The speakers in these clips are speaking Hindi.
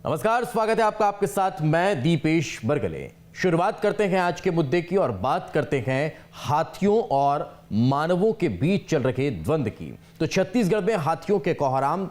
नमस्कार, स्वागत है आपका। आपके साथ मैं दीपेश बरगले। शुरुआत करते हैं आज के मुद्दे की और बात करते हैं हाथियों और मानवों के बीच चल रहे द्वंद्व की। तो छत्तीसगढ़ में हाथियों के कोहराम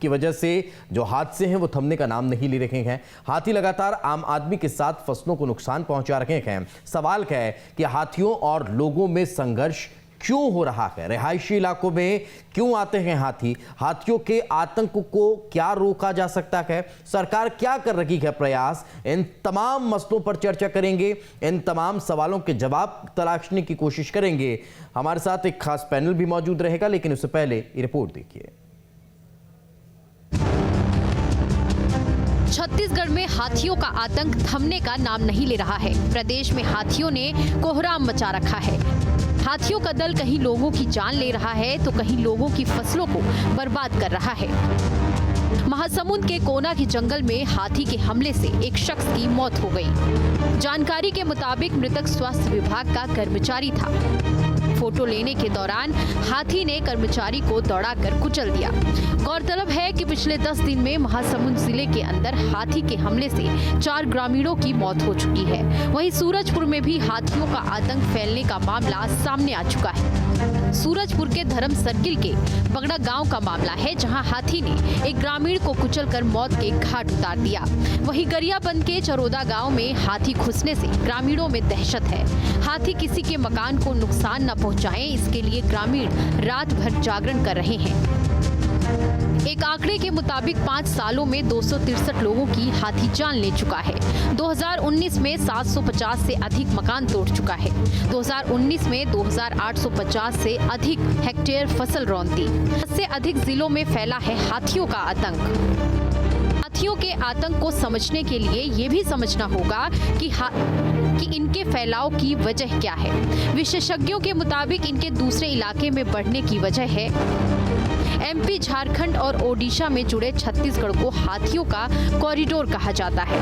की वजह से जो हादसे हैं वो थमने का नाम नहीं ले रहे हैं। हाथी लगातार आम आदमी के साथ फसलों को नुकसान पहुंचा रहे हैं। सवाल क्या है कि हाथियों और लोगों में संघर्ष क्यों हो रहा है? रिहायशी इलाकों में क्यों आते हैं हाथी? हाथियों के आतंक को क्या रोका जा सकता है? सरकार क्या कर रही है प्रयास? इन तमाम मसलों पर चर्चा करेंगे, इन तमाम सवालों के जवाब तलाशने की कोशिश करेंगे। हमारे साथ एक खास पैनल भी मौजूद रहेगा, लेकिन उससे पहले ये रिपोर्ट देखिए। छत्तीसगढ़ में हाथियों का आतंक थमने का नाम नहीं ले रहा है। प्रदेश में हाथियों ने कोहराम मचा रखा है। हाथियों का दल कहीं लोगों की जान ले रहा है तो कहीं लोगों की फसलों को बर्बाद कर रहा है। महासमुंद के कोना के जंगल में हाथी के हमले से एक शख्स की मौत हो गई। जानकारी के मुताबिक मृतक स्वास्थ्य विभाग का कर्मचारी था। फोटो लेने के दौरान हाथी ने कर्मचारी को दौड़ाकर कुचल दिया। गौरतलब है कि पिछले 10 दिन में महासमुंद जिले के अंदर हाथी के हमले से 4 ग्रामीणों की मौत हो चुकी है। वहीं सूरजपुर में भी हाथियों का आतंक फैलने का मामला सामने आ चुका है। सूरजपुर के धर्म सर्किल के बगड़ा गांव का मामला है, जहां हाथी ने एक ग्रामीण को कुचलकर मौत के घाट उतार दिया। वहीं गरियाबंद के चरोदा गांव में हाथी घुसने से ग्रामीणों में दहशत है। हाथी किसी के मकान को नुकसान न पहुंचाएं, इसके लिए ग्रामीण रात भर जागरण कर रहे हैं। एक आंकड़े के मुताबिक 5 सालों में 263 लोगों की हाथी जान ले चुका है। 2019 में 750 से अधिक मकान तोड़ चुका है। 2019 में 2850 से अधिक हेक्टेयर फसल रौंद दी। 10 से अधिक जिलों में फैला है हाथियों का आतंक। हाथियों के आतंक को समझने के लिए ये भी समझना होगा कि इनके फैलाव की वजह क्या है। विशेषज्ञों के मुताबिक इनके दूसरे इलाके में बढ़ने की वजह है एमपी, झारखंड और ओडिशा में जुड़े छत्तीसगढ़ को हाथियों का कॉरिडोर कहा जाता है।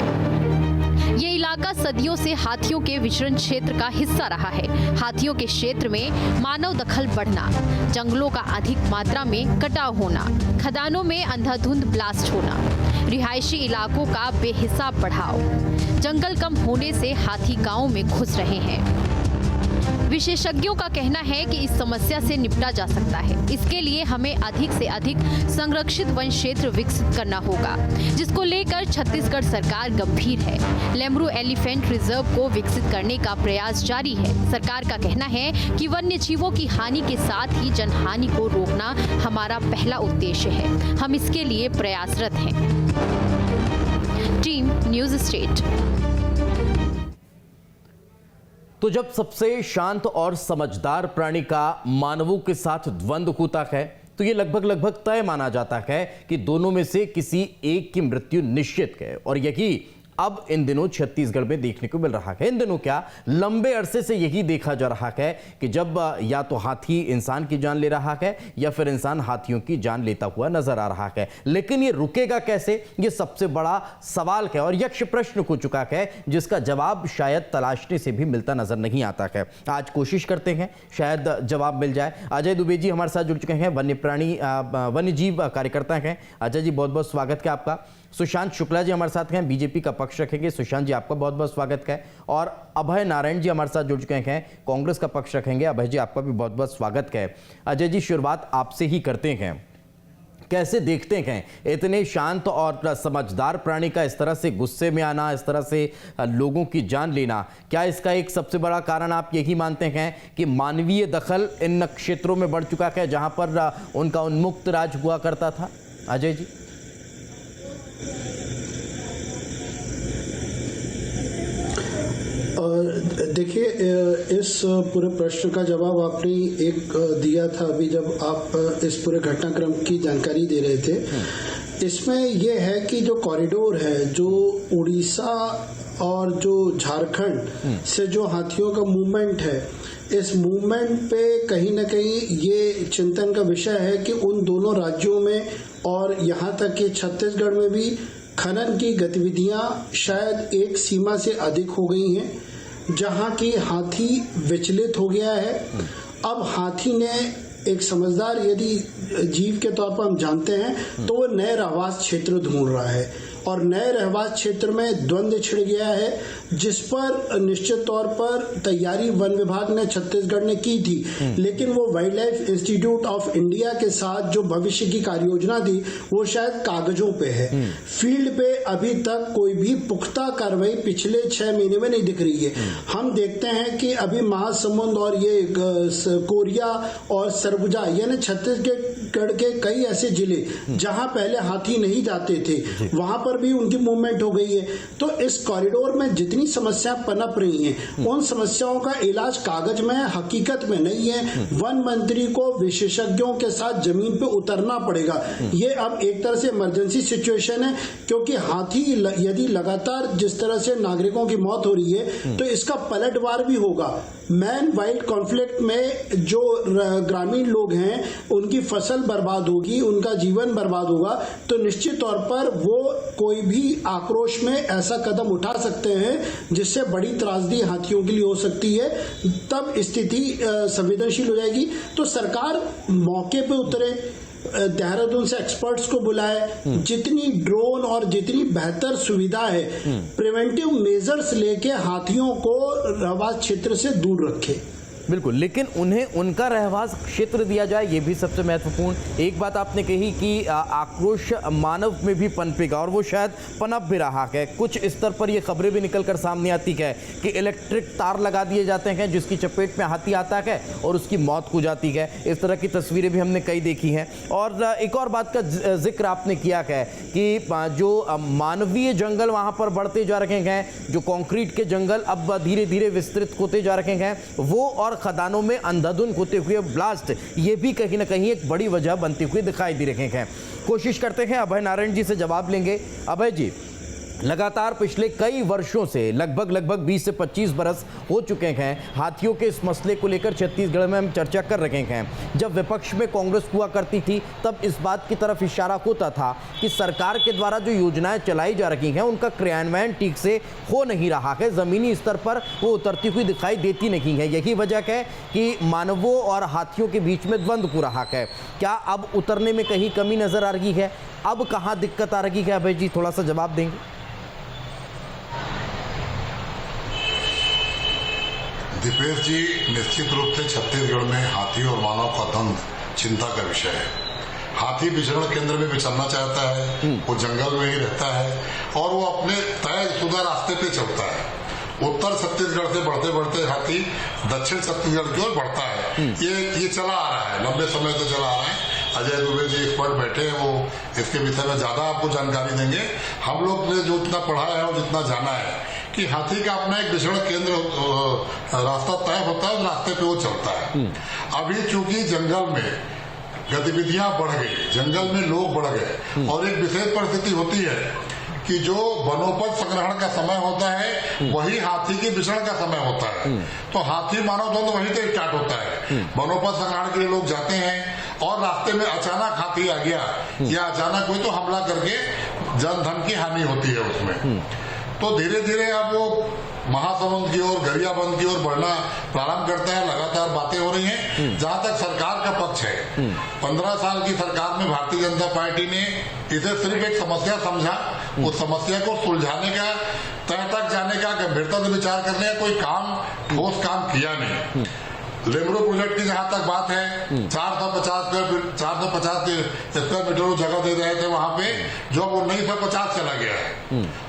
ये इलाका सदियों से हाथियों के विचरण क्षेत्र का हिस्सा रहा है। हाथियों के क्षेत्र में मानव दखल बढ़ना, जंगलों का अधिक मात्रा में कटाव होना, खदानों में अंधाधुंध ब्लास्ट होना, रिहायशी इलाकों का बेहिसाब बढ़ाव, जंगल कम होने से हाथी गांवों में घुस रहे हैं। विशेषज्ञों का कहना है कि इस समस्या से निपटा जा सकता है। इसके लिए हमें अधिक से अधिक संरक्षित वन क्षेत्र विकसित करना होगा, जिसको लेकर छत्तीसगढ़ सरकार गंभीर है। लेमरू एलिफेंट रिजर्व को विकसित करने का प्रयास जारी है। सरकार का कहना है कि वन्य जीवों की हानि के साथ ही जनहानि को रोकना हमारा पहला उद्देश्य है। हम इसके लिए प्रयासरत हैं। Team news state. तो जब सबसे शांत और समझदार प्राणी का मानवों के साथ द्वंद्व होता है तो ये लगभग तय माना जाता है कि दोनों में से किसी एक की मृत्यु निश्चित है। और यही अब इन दिनों छत्तीसगढ़ में देखने को मिल रहा है। इन दिनों क्या, लंबे अरसे से यही देखा जा रहा है कि जब या तो हाथी इंसान की जान ले रहा है या फिर इंसान हाथियों की जान लेता हुआ नजर आ रहा है। लेकिन ये रुकेगा कैसे, ये सबसे बड़ा सवाल है और यक्ष प्रश्न हो चुका है, जिसका जवाब शायद तलाशने से भी मिलता नजर नहीं आता है। आज कोशिश करते हैं शायद जवाब मिल जाए। अजय दुबे जी हमारे साथ जुड़ चुके हैं, वन्य जीव कार्यकर्ता हैं। अजय जी, बहुत बहुत स्वागत है आपका। सुशांत शुक्ला जी हमारे साथ हैं, बीजेपी का पक्ष रखेंगे। सुशांत जी, आपका बहुत बहुत स्वागत है। और अभय नारायण जी हमारे साथ जुड़ चुके हैं, कांग्रेस का पक्ष रखेंगे। अभय जी, आपका भी बहुत बहुत स्वागत है। अजय जी, शुरुआत आपसे ही करते हैं। कैसे देखते हैं इतने शांत और समझदार प्राणी का इस तरह से गुस्से में आना, इस तरह से लोगों की जान लेना? क्या इसका एक सबसे बड़ा कारण आप यही मानते हैं कि मानवीय दखल इन क्षेत्रों में बढ़ चुका है जहां पर उनका उन्मुक्त राज हुआ करता था? अजय जी। देखिए, इस पूरे प्रश्न का जवाब आपने एक दिया था अभी जब आप इस पूरे घटनाक्रम की जानकारी दे रहे थे। इसमें यह है कि जो कॉरिडोर है, जो उड़ीसा और जो झारखंड से जो हाथियों का मूवमेंट है, इस मूवमेंट पे कहीं ना कहीं ये चिंतन का विषय है कि उन दोनों राज्यों में और यहाँ तक कि छत्तीसगढ़ में भी खनन की गतिविधियां शायद एक सीमा से अधिक हो गई हैं, जहां की हाथी विचलित हो गया है। अब हाथी ने एक समझदार यदि जीव के तौर पर हम जानते हैं तो वो नए आवास क्षेत्र ढूंढ रहा है और नए रहवास क्षेत्र में द्वंद्व छिड़ गया है, जिस पर निश्चित तौर पर तैयारी वन विभाग ने छत्तीसगढ़ ने की थी, लेकिन वो wild life institute of India के साथ जो भविष्य की कार्ययोजना थी वो शायद कागजों पे है। फील्ड पे अभी तक कोई भी पुख्ता कार्रवाई पिछले 6 महीने में नहीं दिख रही है। हम देखते हैं कि अभी महासमुंद और ये कोरिया और सरगुजा यानी छत्तीसगढ़ के कई ऐसे जिले जहां पहले हाथी नहीं जाते थे, वहां पर भी उनकी मूवमेंट हो गई है। तो इस कॉरिडोर में जितनी समस्याएं पनप रही हैं, उन समस्याओं का इलाज कागज में हकीकत में नहीं है। वन मंत्री को विशेषज्ञों के साथ जमीन पे उतरना पड़ेगा। ये अब एक तरह से इमरजेंसी सिचुएशन है, क्योंकि हाथी यदि लगातार जिस तरह से नागरिकों की मौत हो रही है तो इसका पलटवार भी होगा। मैन वाइल्ड कॉन्फ्लिक्ट में जो ग्रामीण लोग हैं उनकी फसल बर्बाद होगी, उनका जीवन बर्बाद होगा, तो निश्चित तौर पर वो कोई भी आक्रोश में ऐसा कदम उठा सकते हैं जिससे बड़ी त्रासदी हाथियों के लिए हो सकती है। तब स्थिति संवेदनशील हो जाएगी। तो सरकार मौके पे उतरे, देहरादून से एक्सपर्ट्स को बुलाए, जितनी ड्रोन और जितनी बेहतर सुविधा है प्रिवेंटिव मेजर्स लेके हाथियों को रहवास क्षेत्र से दूर रखे। बिल्कुल, लेकिन उन्हें उनका रहवास क्षेत्र दिया जाए, ये भी सबसे महत्वपूर्ण। एक बात आपने कही कि आक्रोश मानव में भी पनपेगा और वो शायद पनप भी रहा है। कुछ स्तर पर ये खबरें भी निकल कर सामने आती है कि इलेक्ट्रिक तार लगा दिए जाते हैं जिसकी चपेट में हाथी आता है और उसकी मौत हो जाती है। इस तरह की तस्वीरें भी हमने कई देखी हैं। और एक और बात का जिक्र आपने किया है कि जो मानवीय जंगल वहाँ पर बढ़ते जा रहे हैं, जो कॉन्क्रीट के जंगल अब धीरे धीरे विस्तृत होते जा रहे हैं, वो और खदानों में अंधाधुंध होते हुए ब्लास्ट, ये भी कहीं ना कहीं एक बड़ी वजह बनती हुई दिखाई दे रहे हैं। कोशिश करते हैं अभय नारायण जी से जवाब लेंगे। अभय जी, लगातार पिछले कई वर्षों से लगभग 20 से 25 बरस हो चुके हैं हाथियों के इस मसले को लेकर छत्तीसगढ़ में हम चर्चा कर रहे हैं। जब विपक्ष में कांग्रेस हुआ करती थी तब इस बात की तरफ इशारा होता था कि सरकार के द्वारा जो योजनाएं चलाई जा रही हैं उनका क्रियान्वयन ठीक से हो नहीं रहा है, ज़मीनी स्तर पर वो उतरती हुई दिखाई देती नहीं है। यही वजह है कि मानवों और हाथियों के बीच में द्वंद्व हो रहा है। क्या अब उतरने में कहीं कमी नजर आ रही है? अब कहाँ दिक्कत आ रही है? अभय जी थोड़ा सा जवाब देंगे। दीपेश जी, निश्चित रूप से छत्तीसगढ़ में हाथी और मानव का द्वंद्व चिंता का विषय है। हाथी विचरण केंद्र में विचरना चाहता है, वो जंगल में ही रहता है और वो अपने तयशुदा रास्ते पे चलता है। उत्तर छत्तीसगढ़ से बढ़ते बढ़ते हाथी दक्षिण छत्तीसगढ़ की ओर बढ़ता है। ये चला आ रहा है, लंबे समय से चला आ रहा है। अजय दुबे जी एक्सपर्ट बैठे हैं, वो इसके विषय में ज्यादा आपको जानकारी देंगे। हम लोग ने जो इतना पढ़ा है और जितना जाना है कि हाथी का अपना एक विचरण केंद्र रास्ता तय होता है, उस रास्ते पे वो चलता है। अभी चूंकि जंगल में गतिविधियां बढ़ गई, जंगल में लोग बढ़ गए और एक विशेष परिस्थिति होती है कि जो वनोपज संग्रहण का समय होता है वही हाथी के विचरण का समय होता है। तो हाथी मानव द्वंद्व वहीं से स्टार्ट होता है। वनोपज संग्रहण के लिए लोग जाते हैं और रास्ते में अचानक हाथी आ गया या अचानक कोई तो हमला करके जन धन की हानि होती है उसमें। तो धीरे धीरे अब वो महासमुंद की ओर, गरियाबंद की ओर बढ़ना प्रारंभ करता है। लगातार बातें हो रही हैं। जहां तक सरकार का पक्ष है, 15 साल की सरकार में भारतीय जनता पार्टी ने इसे सिर्फ एक समस्या समझा, उस समस्या को सुलझाने का, तय तक जाने का, गंभीरता से विचार करने का कोई काम, ठोस काम किया नहीं। लेमरू प्रोजेक्ट की जहां तक बात है, 450 स्क्वायर मीटर जगह दे रहे थे वहां पे, जो अब 1950 चला गया है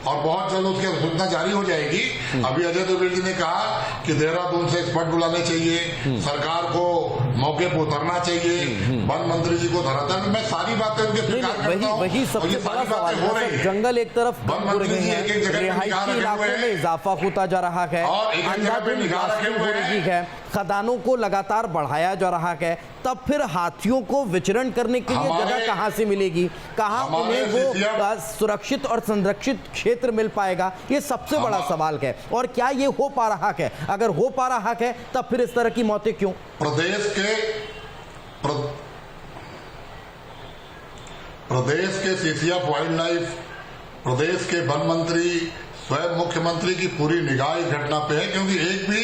और बहुत जल्द उसकी अधिसूचना जारी हो जाएगी। अभी अजय दुबे जी ने कहा कि देहरादून से एक्सपर्ट बुलाने चाहिए, सरकार को मौके पर उतरना चाहिए, वन मंत्री जी को धरातल में। मैं सारी बातें उनके स्वीकार करता हूं। वही सबसे बड़ा सवाल है। जंगल एक तरफ वन मंत्री जी एक एक जगह रिहायशी इलाकों में इजाफा होता जा रहा है, खदानों को लगातार बढ़ाया जा रहा है, तब फिर हाथियों को विचरण करने के लिए जगह कहां से मिलेगी? कहां उन्हें वो सुरक्षित और संरक्षित क्षेत्र मिल पाएगा? ये सबसे बड़ा सवाल है। और क्या ये हो पा रहा है? अगर हो पा रहा है तब फिर इस तरह की मौतें क्यों? प्रदेश के सीसीएफ वाइल्ड लाइफ, प्रदेश के वन मंत्री, स्वयं मुख्यमंत्री की पूरी निगाह इस घटना पे है, क्योंकि एक भी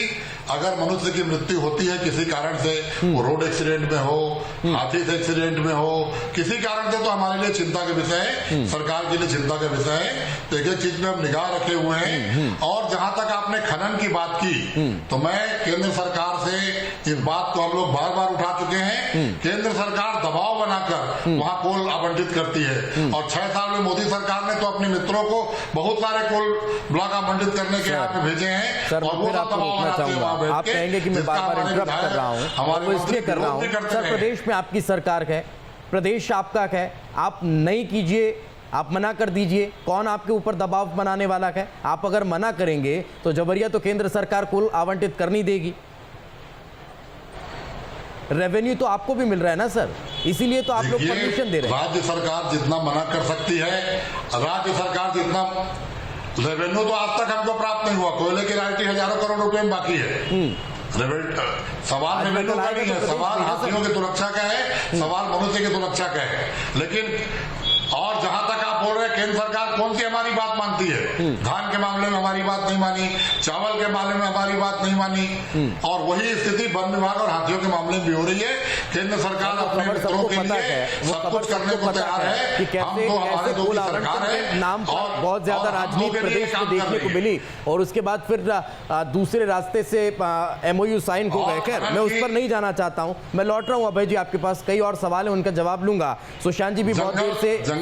अगर मनुष्य की मृत्यु होती है किसी कारण से, वो रोड एक्सीडेंट में हो, हाथी से एक्सीडेंट में हो, किसी कारण से, तो हमारे लिए चिंता का विषय है, सरकार के लिए चिंता का विषय है। तो एक चीज में हम निगाह रखे हुए हैं। और जहां तक आपने खनन की बात की, तो मैं केंद्र सरकार से इस बात को हम लोग बार बार उठा चुके हैं। केंद्र सरकार दबाव बनाकर वहां कोल आवंटित करती है, और 6 साल में मोदी सरकार ने तो अपने मित्रों को बहुत सारे कोल ब्लॉक आवंटित करने के यहाँ पे भेजे हैं। सर, मैं फिर आपको रोकना चाहूंगा। आप कहेंगे कि मैं बार बार इंटरप्ट कर रहा हूँ, और वो इसलिए कर रहा हूँ सर, प्रदेश में आपकी सरकार है, प्रदेश आपका है, आप नहीं कीजिए, आप मना कर दीजिए। कौन आपके ऊपर दबाव बनाने वाला है? आप अगर मना करेंगे तो जबरिया तो केंद्र सरकार कोल आवंटित करनी देगी। रेवेन्यू तो आपको भी मिल रहा है ना सर, इसीलिए तो आप लोग परमिशन दे रहे हैं। राज्य सरकार जितना मना कर सकती है, राज्य सरकार जितना, रेवेन्यू तो आज तक हमको प्राप्त नहीं हुआ। कोयले की रॉयल्टी हजारों करोड़ रुपए में बाकी है। सवाल रेवेन्यू का नहीं है, सवाल हाथियों की सुरक्षा का है, सवाल मनुष्य की सुरक्षा का है। लेकिन और जहां तक आप बोल रहे हैं केंद्र सरकार कौन सी हमारी बात मानती है? धान के मामले में हमारी बात नहीं मानी, चावल के मामले में हमारी बात नहीं मानी, और वही स्थिति वन विभाग और हाथियों के मामले में भी हो रही है। केंद्र सरकार अपने मित्रों के लिए सब कुछ करने को तैयार है। हम तो हमारे दो की सरकार है। नाम पर बहुत ज्यादा राजनीति प्रदेश में देखने को मिली, और उसके बाद फिर दूसरे रास्ते से MOU साइन हो गए। खैर, मैं उस पर नहीं जाना चाहता हूं। मैं लौट रहा हूं अभय जी आपके पास, कई और सवाल है, उनका जवाब लूंगा। सुशांत जी भी बहुत देर से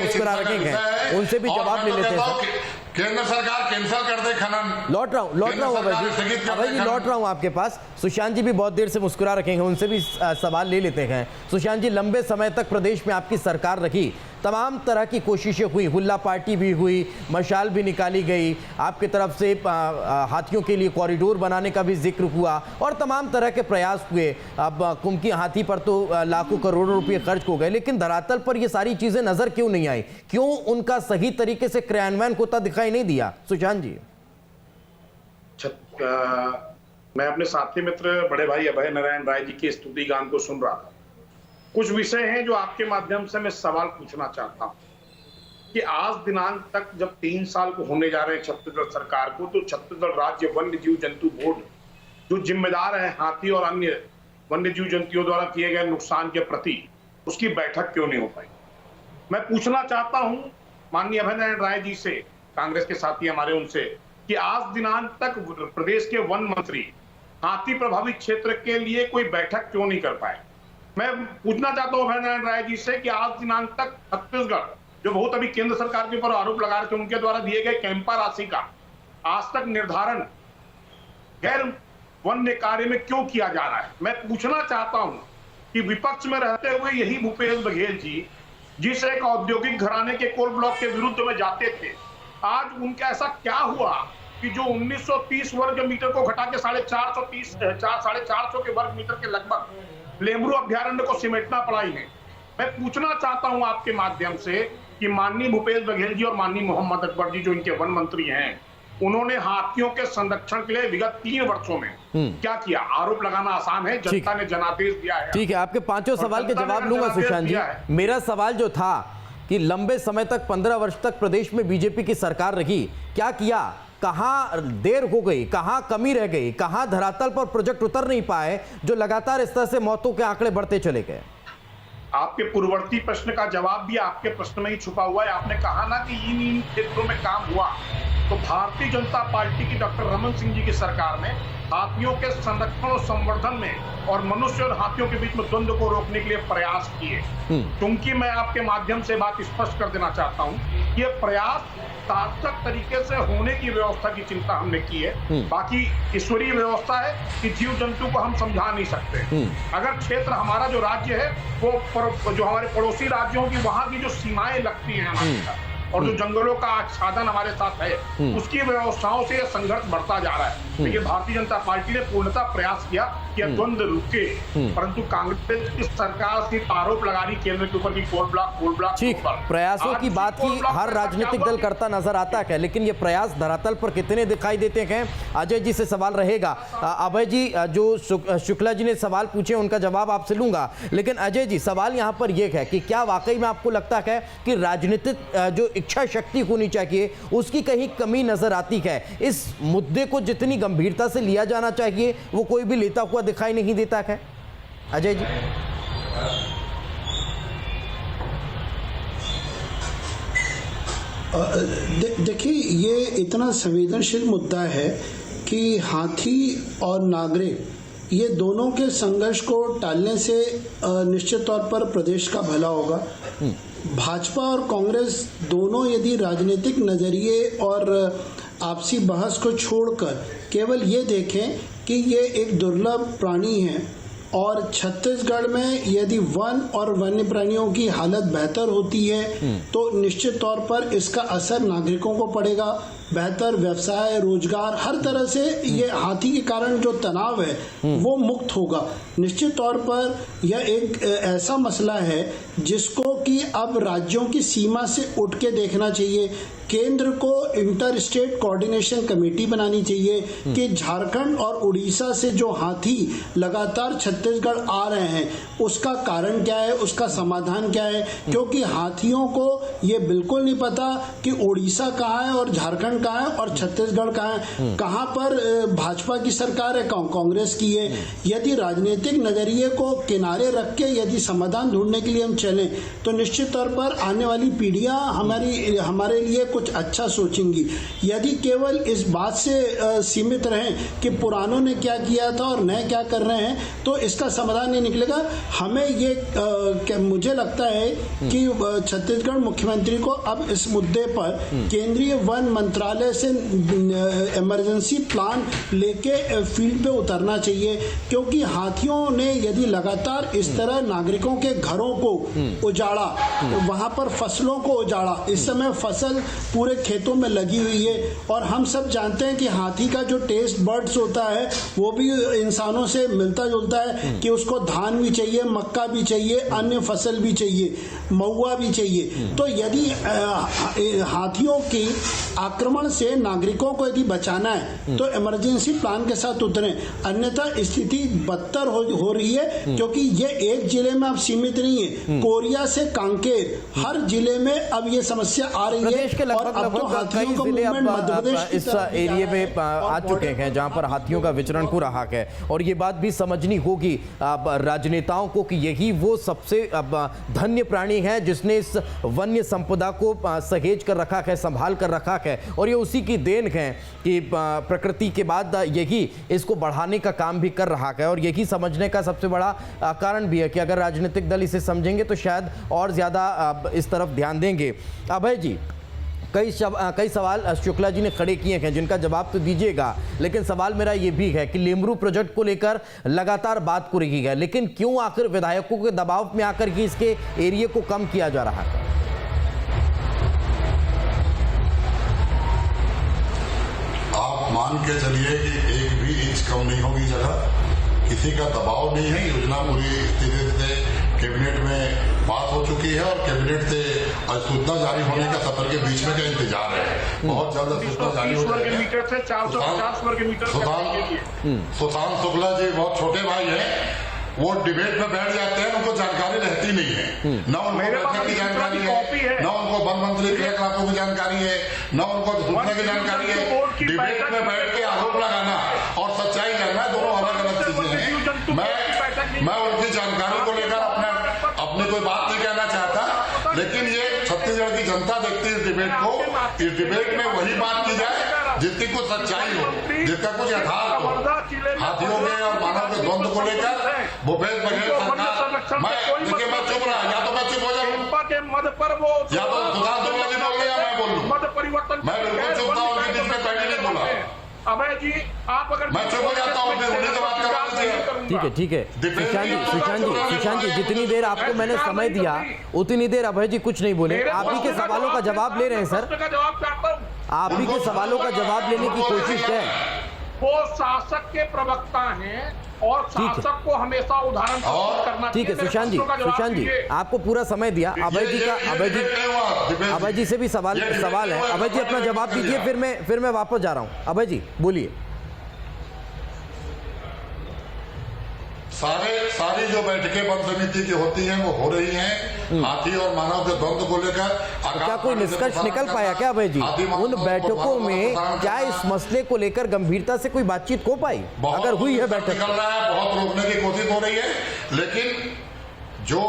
मुस्कुरा रखे हैं, उनसे भी जवाब ले लेते हैं। केंद्र सरकार कैंसिल कर दे खनन। लौट रहा हूँ अभय जी लौट रहा हूँ आपके पास। सुशांत जी भी बहुत देर से मुस्कुरा रखे हैं, उनसे भी सवाल ले लेते हैं। सुशांत जी, लंबे समय तक प्रदेश में आपकी सरकार रही, तमाम तरह की कोशिशें हुई, हुल्ला पार्टी भी हुई, मशाल भी निकाली गई, आपकी तरफ से हाथियों के लिए कॉरिडोर बनाने का भी जिक्र हुआ, और तमाम तरह के प्रयास हुए। अब कुमकी हाथी पर तो लाखों करोड़ों रुपए खर्च हो गए, लेकिन धरातल पर ये सारी चीजें नजर क्यों नहीं आई? क्यों उनका सही तरीके से क्रियान्वयन होता दिखाई नहीं दिया? सुशांत जी। मैं अपने साथी मित्र बड़े भाई अभय नारायण राय जी की स्तुति गान को सुन रहा था। कुछ विषय हैं जो आपके माध्यम से मैं सवाल पूछना चाहता हूं कि आज दिनांक तक जब 3 साल को होने जा रहे हैं छत्तीसगढ़ सरकार को, तो छत्तीसगढ़ राज्य वन्य जीव जंतु बोर्ड जो जिम्मेदार है हाथी और अन्य वन्य जीव जंतुओं द्वारा किए गए नुकसान के प्रति, उसकी बैठक क्यों नहीं हो पाई? मैं पूछना चाहता हूं माननीय अभय नारायण राय जी से, कांग्रेस के साथी हमारे, उनसे कि आज दिनांक तक प्रदेश के वन मंत्री हाथी प्रभावित क्षेत्र के लिए कोई बैठक क्यों नहीं कर पाए? मैं पूछना चाहता हूं अभय नारायण राय जी से कि आज दिनांक तक छत्तीसगढ़, जो बहुत अभी केंद्र सरकार के ऊपर आरोप लगा रहे थे, उनके द्वारा दिए गए कैंपा राशि का आज तक निर्धारण गैर वन्य कार्य में क्यों किया जा रहा है? मैं पूछना चाहता हूं कि विपक्ष में रहते हुए यही भूपेश बघेल जी, जिस एक औद्योगिक घराने के कोल ब्लॉक के विरुद्ध में जाते थे, आज उनका ऐसा क्या हुआ कि जो 1930 वर्ग मीटर को घटा के 450 के वर्ग मीटर के लगभग लेमरू अभ्यारण्य को सिमेटना पड़ा इन्हें? मैं पूछना चाहता हूं आपके माध्यम से कि माननीय भूपेश बघेल जी और माननीय मोहम्मद अकबर जी जो इनके वन मंत्री हैं, उन्होंने हाथियों के संरक्षण के लिए विगत 3 वर्षों में क्या किया? आरोप लगाना आसान है, जनता ने जनादेश दिया है। ठीक है, आपके 5 सवाल के जवाब लूंगा सुशांत जी। मेरा सवाल जो था कि लंबे समय तक 15 वर्ष तक प्रदेश में बीजेपी की सरकार रही, क्या किया? कहां देर हो गई, कहां कमी रह गई, कहां धरातल पर प्रोजेक्ट उतर नहीं पाए जो लगातार इस तरह से मौतों के आंकड़े बढ़ते चले गए? आपके पूर्ववर्ती प्रश्न का जवाब भी आपके प्रश्न में ही छुपा हुआ है। आपने कहा ना कि इन क्षेत्रों में काम हुआ, तो भारतीय जनता पार्टी की डॉक्टर रमन सिंह जी की सरकार में हाथियों के संरक्षण और संवर्धन में और मनुष्य और हाथियों के बीच में द्वंद्व को रोकने के लिए प्रयास किए। क्योंकि मैं आपके माध्यम से बात स्पष्ट कर देना चाहता हूं, ये प्रयास सार्थक तरीके से होने की व्यवस्था की चिंता हमने की है। बाकी ईश्वरीय व्यवस्था है कि जीव जंतु को हम समझा नहीं सकते। अगर क्षेत्र हमारा जो राज्य है वो जो हमारे पड़ोसी राज्यों की वहां की जो सीमाएं लगती हैं हमारे साथ और जो जंगलों का आच्छादन हमारे साथ है, उसकी व्यवस्थाओं से यह संघर्ष बढ़ता जा रहा है। लेकिन भारतीय जनता पार्टी ने पूर्णतः प्रयास किया कि यह द्वंद्व रुके, परंतु कांग्रेस की सरकार सिर्फ आरोप लगा रही केंद्र के ऊपर की कोल ब्लॉक। ठीक, प्रयासों की बात की हर राजनीतिक दल करता नजर आता है, लेकिन ये प्रयास धरातल पर कितने दिखाई देते हैं? अजय जी से सवाल रहेगा। अभय जी, जो शुक्ला जी ने सवाल पूछे उनका जवाब आपसे लूंगा, लेकिन अजय जी, सवाल यहाँ पर यह है कि क्या वाकई में आपको लगता है कि राजनीतिक जो इच्छा शक्ति होनी चाहिए, उसकी कहीं कमी नजर आती है। इस मुद्दे को जितनी गंभीरता से लिया जाना चाहिए वो कोई भी लेता हुआ दिखाई नहीं देता है। अजय जी। देखिए, ये इतना संवेदनशील मुद्दा है कि हाथी और नागरिक ये दोनों के संघर्ष को टालने से निश्चित तौर पर प्रदेश का भला होगा। भाजपा और कांग्रेस दोनों यदि राजनीतिक नजरिए और आपसी बहस को छोड़कर केवल ये देखें कि ये एक दुर्लभ प्राणी है और छत्तीसगढ़ में यदि वन और वन्य प्राणियों की हालत बेहतर होती है तो निश्चित तौर पर इसका असर नागरिकों को पड़ेगा। बेहतर व्यवसाय, रोजगार, हर तरह से ये हाथी के कारण जो तनाव है वो मुक्त होगा। निश्चित तौर पर यह एक ऐसा मसला है जिसको कि अब राज्यों की सीमा से उठ के देखना चाहिए। केंद्र को इंटर स्टेट कोऑर्डिनेशन कमेटी बनानी चाहिए कि झारखंड और उड़ीसा से जो हाथी लगातार छत्तीसगढ़ आ रहे हैं उसका कारण क्या है, उसका समाधान क्या है, क्योंकि हाथियों को ये बिल्कुल नहीं पता कि उड़ीसा कहाँ है और झारखंड कहाँ है और छत्तीसगढ़ कहाँ है, कहाँ पर भाजपा की सरकार है, कांग्रेस की है। यदि राजनीतिक नजरिए को किनारे रख के यदि समाधान ढूंढने के लिए हम चलें तो निश्चित तौर पर आने वाली पीढ़ियां हमारे लिए कुछ अच्छा सोचेंगी। यदि केवल इस बात से सीमित रहें कि पुरानों ने क्या किया था और नए क्या कर रहे हैं तो इसका समाधान नहीं निकलेगा। हमें ये मुझे लगता है कि छत्तीसगढ़ मुख्यमंत्री को अब इस मुद्दे पर केंद्रीय वन मंत्रालय से इमरजेंसी प्लान लेके फील्ड पे उतरना चाहिए, क्योंकि हाथियों ने यदि लगातार इस तरह नागरिकों के घरों को उजाड़ा, वहां पर फसलों को उजाड़ा, इस समय फसल पूरे खेतों में लगी हुई है और हम सब जानते हैं कि हाथी का जो टेस्ट बर्ड्स होता है वो भी इंसानों से मिलता जुलता है कि उसको धान भी चाहिए, मक्का भी चाहिए, अन्य फसल भी चाहिए, महुआ भी चाहिए। तो यदि हाथियों की आक्रमण से नागरिकों को यदि बचाना है तो इमरजेंसी प्लान के साथ उतरें, अन्यथा स्थिति बदतर हो रही है, क्योंकि ये एक जिले में अब सीमित नहीं है, कोरिया से कांकेर हर जिले में अब ये समस्या आ रही है। प्रदेश के लगभग कई जिले अब इस एरिया में आ चुके हैं जहां पर हाथियों का विचरण हो रहा है और ये बात भी समझनी होगी राजनेताओं को कि यही वो सबसे धन्य प्राणी है जिसने इस वन्य संपदा को सहेज कर रखा है, संभाल कर रखा है और ये उसी की देन है कि प्रकृति के बाद यही इसको बढ़ाने का काम भी कर रहा है। और यही समझने का सबसे बड़ा कारण भी है कि अगर राजनीतिक दल इसे समझेंगे तो शायद और ज्यादा इस तरफ ध्यान देंगे। अभय जी, कई सवाल शुक्ला जी ने खड़े किए हैं जिनका जवाब तो दीजिएगा, लेकिन सवाल मेरा ये भी है कि लेमरू प्रोजेक्ट को लेकर लगातार बात हो रही है, लेकिन क्यों आखिर विधायकों के दबाव में आकर के इसके एरिया को कम किया जा रहा है? आप मान के चलिए कि एक भी इंच कम नहीं होगी जगह, किसी का दबाव नहीं है। योजना पूरी स्थिति से कैबिनेट में बात हो चुकी है और कैबिनेट से अधिसूचना जारी होने का सफर के बीच में का इंतजार है। बहुत जल्द अधिसूचना जारी हो जाएगी। सुशांत शुक्ला जी बहुत छोटे भाई हैं, वो डिबेट में बैठ जाते हैं, उनको जानकारी रहती नहीं है, न उनको बैठक की जानकारी है, न उनको वन मंत्री क्रियाकलापों की जानकारी है, न उनको सूचना की जानकारी है। डिबेट में बैठ के आरोप लगाना और सच्चाई करना दोनों अलग अलग चीजें हैं। मैं उनकी जानकारी को लेकर अपनी कोई बात नहीं कहना चाहता, लेकिन ये छत्तीसगढ़ की जनता देखती है इस डिबेट को। इस डिबेट में वही बात की जाए जिसकी कुछ सच्चाई हो, जिसका कुछ यथार्थ हो। हाथियों के और मानव के द्वंद्व को लेकर भूपेश बघेल सरकार, मैं चुप रहा, या तो मैं चुप हो जाऊं, या तो सुशांत शुक्ला जी बोल या मैं बोल लूं। मैं बिल्कुल चुप था, उनके बीच में पहले नहीं बोला। अभय जी, आप अगर मैं चुप हो जाता हूँ, उन्हीं से बात करवा दीजिए। ठीक है सुशांत जी, जितनी देर आपको मैंने समय दिया उतनी देर अभय जी कुछ नहीं बोले। आप ही के सवालों का जवाब ले रहे हैं सर, आप ही के सवालों का जवाब लेने की कोशिश है। वो शासक के प्रवक्ता हैं और शासक को हमेशा उदाहरण करना। ठीक है सुशांत जी, आपको पूरा समय दिया। अभय जी से भी सवाल है। अभय जी अपना जवाब दीजिए, फिर मैं वापस जा रहा हूं। अभय जी बोलिए। सारी जो बैठकें वन समिति की होती हैं वो हो रही हैं हाथी और मानव के द्वंद्व को लेकर। क्या कोई निष्कर्ष निकल पाया क्या अभय जी? उन बैठकों में क्या इस मसले को लेकर गंभीरता से कोई बातचीत हो पाई? अगर हुई है बैठक, निकल रहा है, बहुत रोकने की कोशिश हो रही है, लेकिन जो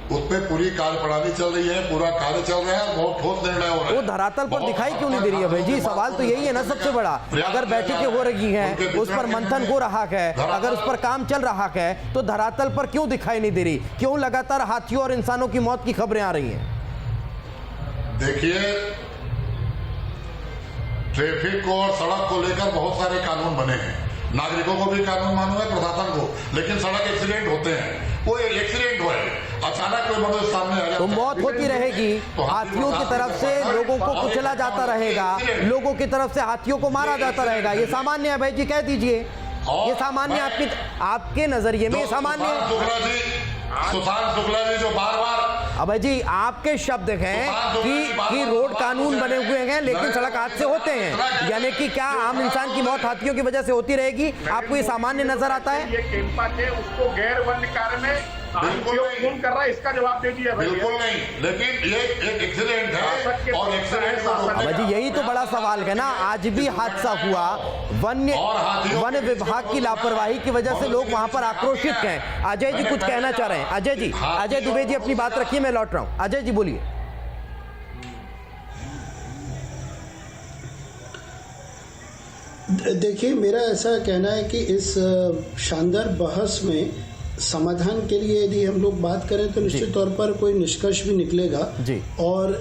उस पर पूरी कार्य प्रणाली चल रही है, पूरा कार्य चल रहा है, बहुत ठोस निर्णय हो रहा है। वो धरातल पर दिखाई क्यों नहीं दे रही है भाई जी? सवाल तो यही है ना सबसे बड़ा। अगर बैठकें हो रही हैं, उस पर मंथन हो रहा है, अगर उस पर काम चल रहा है, तो धरातल पर क्यों दिखाई नहीं दे रही? क्यों लगातार हाथियों और इंसानों की मौत की खबरें आ रही हैं? देखिए, ट्रैफिक को और सड़क को लेकर बहुत सारे कानून बने हैं, नागरिकों को भी कानून मालूम है, प्रशासन को, लेकिन सड़क एक्सीडेंट होते हैं। वो एक्सीडेंट हुआ है, अचानक कोई मनुष्य सामने आ जाता तो मौत होती रहेगी, हाथियों की तरफ से लोगों को कुचला जाता रहेगा, लोगों की तरफ से हाथियों को मारा जाता रहेगा। ये सामान्य है भाई जी, कह दीजिए ये सामान्य आपके नजरिए में सामान्य है। सुशांत शुक्ला जी जो बार अभय जी आपके शब्द हैं कि रोड कानून बने हुए हैं लेकिन सड़क हादसे होते हैं, यानी कि क्या आम इंसान की मौत हाथियों की वजह से होती रहेगी? आपको ये सामान्य नजर आता है? ये कैंपा थे उसको गैर वन कार्य में कौन कर रहा है, इसका जवाब दे दिया। बिल्कुल नहीं, लेकिन ये एक एक्सीडेंट है और एक्सीडेंट अभय जी यही तो बड़ा सवाल है ना। आज भी हादसा हुआ, वन विभाग की लापरवाही की वजह से लोग वहां पर आक्रोशित हैं। अजय जी कुछ कहना चाह रहे हैं? अजय जी, अजय दुबे जी अपनी बात रखिए, मैं लौट रहा हूं। अजय जी बोलिए। देखिए, मेरा ऐसा कहना है कि इस शानदार बहस में समाधान के लिए यदि हम लोग बात करें तो निश्चित तौर पर कोई निष्कर्ष भी निकलेगा जी। और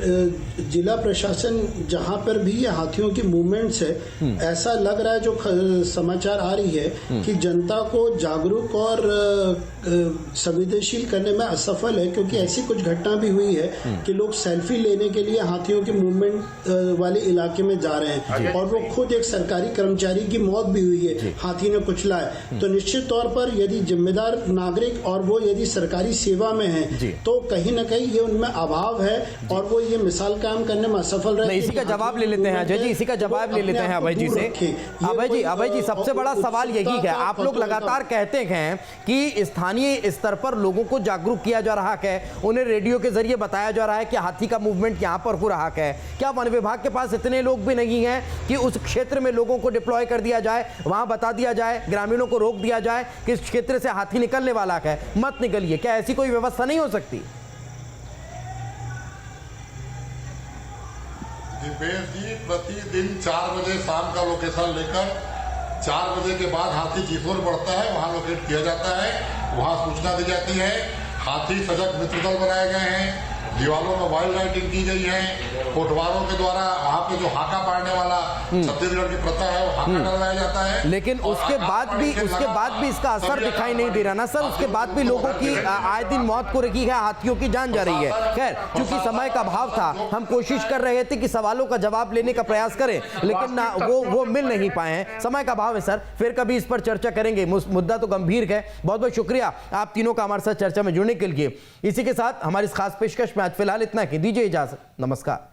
जिला प्रशासन जहां पर भी ये हाथियों की मूवमेंट्स है, ऐसा लग रहा है जो समाचार आ रही है कि जनता को जागरूक और संवेदनशील करने में असफल है, क्योंकि ऐसी कुछ घटना भी हुई है कि लोग सेल्फी लेने के लिए हाथियों की मूवमेंट वाले इलाके में जा रहे हैं और वो खुद एक सरकारी कर्मचारी की मौत भी हुई है, हाथी ने कुचला है। तो निश्चित तौर पर यदि जिम्मेदार नागरिक और वो यदि सरकारी सेवा में है तो कहीं ना कहीं ये उनमें अभाव है और वो ये मिसाल कायम करने में असफल रहे। इसी का जवाब ले लेते हैं अजय जी, इसी का जवाब ले लेते हैं अभय जी से। अभय जी सबसे बड़ा सवाल यही है, आप लोग लगातार कहते हैं कि स्थानीय स्तर पर लोगों को जागरूक किया जा रहा है, उन्हें रेडियो के जरिए बताया जा रहा है कि हाथी का मूवमेंट यहाँ पर हो रहा है। क्या वन विभाग के पास इतने लोग भी नहीं हैं कि उस क्षेत्र में लोगों को डिप्लॉय कर दिया जाए, वहां बता दिया जाए, ग्रामीणों को रोक दिया जाए कि इस क्षेत्र से हाथी निकलने वाला है, मत निकलिए? क्या ऐसी कोई व्यवस्था नहीं हो सकती? दीपेश जी, प्रतिदिन 4 बजे शाम का लोकेशन लेकर 4 बजे के बाद हाथी जिसोर बढ़ता है वहां लोकेट किया जाता है, वहां सूचना दी जाती है। हाथी सजग मित्र दल बनाए गए हैं, दीवालों में वाइल्ड लाइटिंग की गई है, कोटवारों के द्वारा वहां पे जो हाका पाड़ने वाला छत्तीसगढ़ की प्रथा है वो हाका डलवाया जाता है। लेकिन उसके बाद भी इसका असर दिखाई नहीं दे रहा ना सर। उसके बाद भी लोगों की आए दिन मौत को रखी है, हाथियों की जान जा रही है। खैर, क्योंकि समय का अभाव था, हम कोशिश कर रहे थे कि सवालों का जवाब लेने का प्रयास करें, लेकिन ना वो मिल नहीं पाए हैं। समय का अभाव है सर, फिर कभी इस पर चर्चा करेंगे। मुद्दा तो गंभीर है। बहुत बहुत शुक्रिया आप तीनों का हमारे साथ चर्चा में जुड़ने के लिए। इसी के साथ हमारी इस खास पेशकश में आज फिलहाल इतना ही। दीजिए इजाजत, नमस्कार।